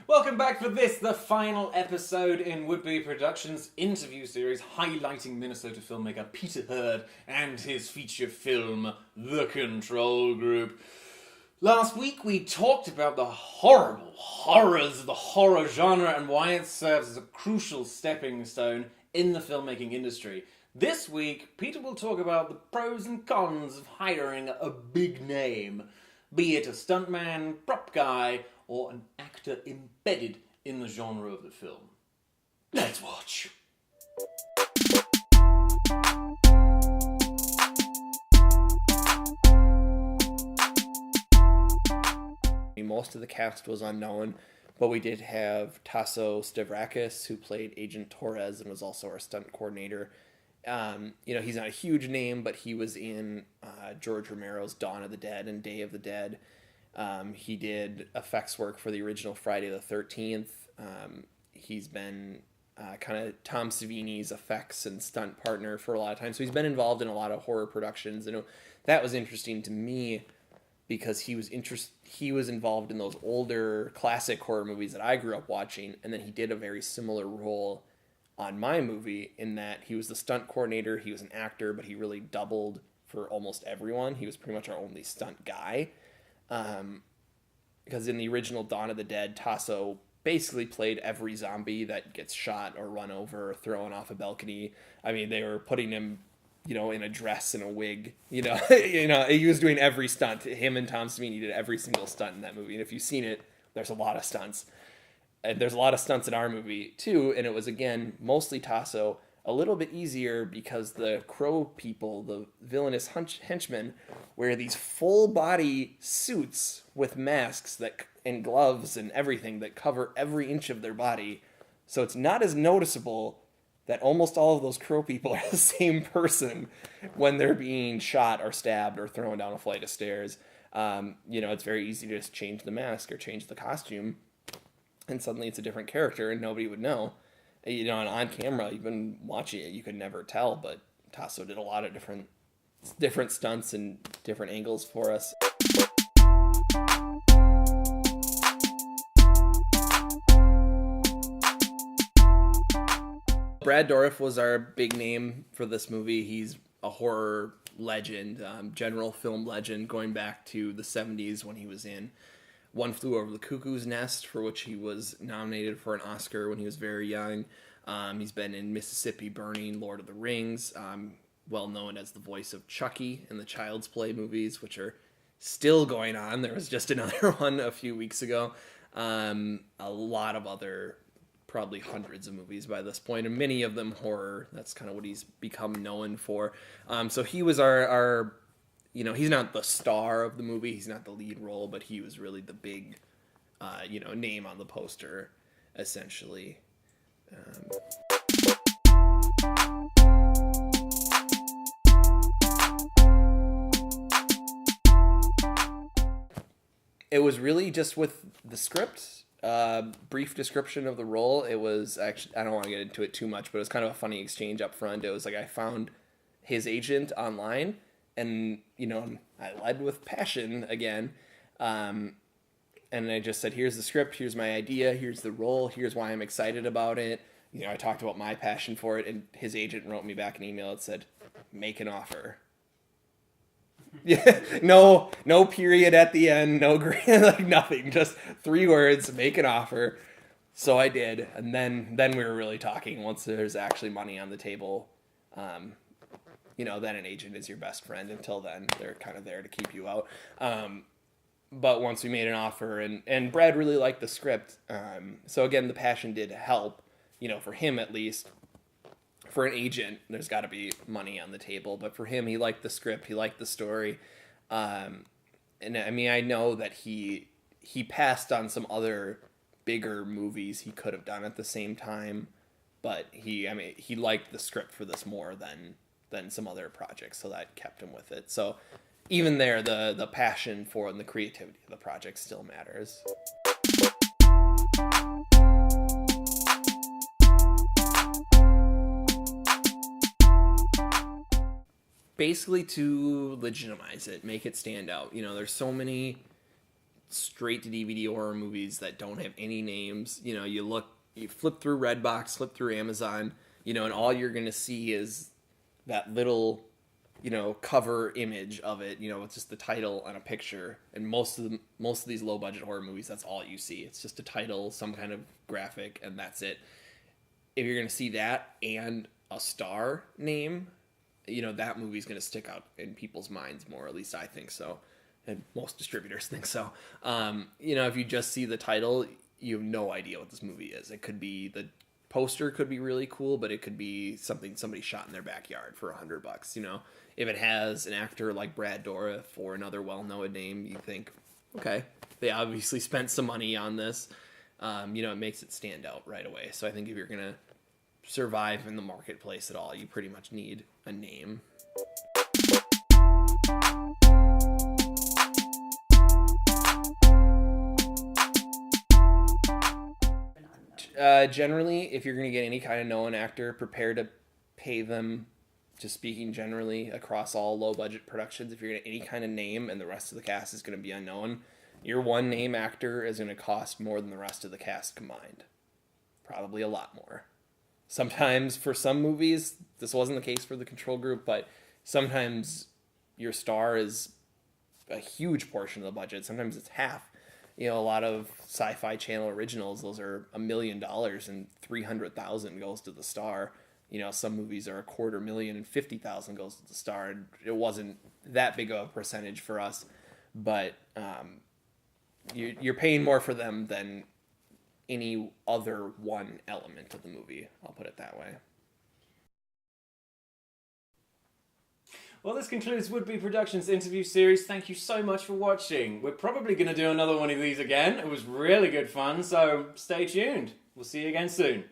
Welcome back for this, the final episode in Would-Be Productions' interview series highlighting Minnesota filmmaker Peter Hurd and his feature film, The Control Group. Last week we talked about the horrible horrors of the horror genre and why it serves as a crucial stepping stone in the filmmaking industry. This week, Peter will talk about the pros and cons of hiring a big name, be it a stuntman, prop guy, or an actor embedded in the genre of the film. Let's watch. Most of the cast was unknown, but we did have Tasso Stavrakis, who played Agent Torres and was also our stunt coordinator. He's not a huge name, but he was in George Romero's Dawn of the Dead and Day of the Dead. He did effects work for the original Friday the 13th. He's been kind of Tom Savini's effects and stunt partner for a lot of time. So he's been involved in a lot of horror productions. And that was interesting to me because he was involved in those older classic horror movies that I grew up watching. And then he did a very similar role on my movie in that he was the stunt coordinator. He was an actor, but he really doubled for almost everyone. He was pretty much our only stunt guy. Because in the original Dawn of the Dead, Tasso basically played every zombie that gets shot or run over or thrown off a balcony. I mean, they were putting him, in a dress and a wig. He was doing every stunt. Him and Tom Savini did every single stunt in that movie. And if you've seen it, there's a lot of stunts. And there's a lot of stunts in our movie too. And it was, again, mostly Tasso. A little bit easier because the crow people, the villainous henchmen, wear these full body suits with masks and gloves and everything that cover every inch of their body. So it's not as noticeable that almost all of those crow people are the same person when they're being shot or stabbed or thrown down a flight of stairs. It's very easy to just change the mask or change the costume, and suddenly it's a different character and nobody would know. And on camera, even watching it, you could never tell, but Tasso did a lot of different stunts and different angles for us. Brad Dourif was our big name for this movie. He's a horror legend, general film legend, going back to the 70s when he was in One Flew Over the Cuckoo's Nest, for which he was nominated for an Oscar when he was very young. He's been in Mississippi Burning, Lord of the Rings, well known as the voice of Chucky in the Child's Play movies, which are still going on. There was just another one a few weeks ago. A lot of other, probably hundreds of movies by this point, and many of them horror. That's kind of what he's become known for. So he was our he's not the star of the movie. He's not the lead role, but he was really the big, name on the poster, essentially. It was really just with the script, brief description of the role. It was actually, I don't want to get into it too much, but it was kind of a funny exchange up front. It was like I found his agent online, and, I led with passion again. And I just said, here's the script, here's my idea, here's the role, here's why I'm excited about it. I talked about my passion for it, and his agent wrote me back an email that said, make an offer. Yeah, no period at the end, no like nothing, just 3 words, make an offer. So I did, and then we were really talking once there's actually money on the table. Then an agent is your best friend. Until then, they're kind of there to keep you out. But once we made an offer, and Brad really liked the script, so again, the passion did help, for him at least. For an agent, there's got to be money on the table, but for him, he liked the script, he liked the story. And I mean, I know that he passed on some other bigger movies he could have done at the same time, but he liked the script for this more than some other projects, so that kept him with it. So even there, the passion for and the creativity of the project still matters. Basically to legitimize it, make it stand out. There's so many straight to DVD horror movies that don't have any names. You know, you flip through Redbox, flip through Amazon, you know, and all you're going to see is that little, you know, cover image of it, you know, with just the title on a picture. And most of these low budget horror movies, that's all you see. It's just a title, some kind of graphic, and that's it. If you're going to see that and a star name, you know, that movie's going to stick out in people's minds more, at least I think so. And most distributors think so. You know, if you just see the title, you have no idea what this movie is. It could be, the poster could be really cool, but it could be something somebody shot in their backyard for $100, you know. If it has an actor like Brad Dourif or another well-known name, you think, okay, they obviously spent some money on this. You know, it makes it stand out right away. So I think if you're going to survive in the marketplace at all, you pretty much need a name. Generally, if you're going to get any kind of known actor, prepare to pay them, just speaking generally across all low-budget productions. If you're going to any kind of name and the rest of the cast is going to be unknown, your one name actor is going to cost more than the rest of the cast combined. Probably a lot more. Sometimes, for some movies, this wasn't the case for the Control Group, but sometimes your star is a huge portion of the budget. Sometimes it's half. You know, a lot of Sci-Fi Channel originals, those are $1 million and $300,000 goes to the star. You know, some movies are $250,000 and $50,000 goes to the star. And it wasn't that big of a percentage for us, but you're paying more for them than any other one element of the movie. I'll put it that way. Well, this concludes Would Be Productions interview series. Thank you so much for watching. We're probably going to do another one of these again. It was really good fun, so stay tuned. We'll see you again soon.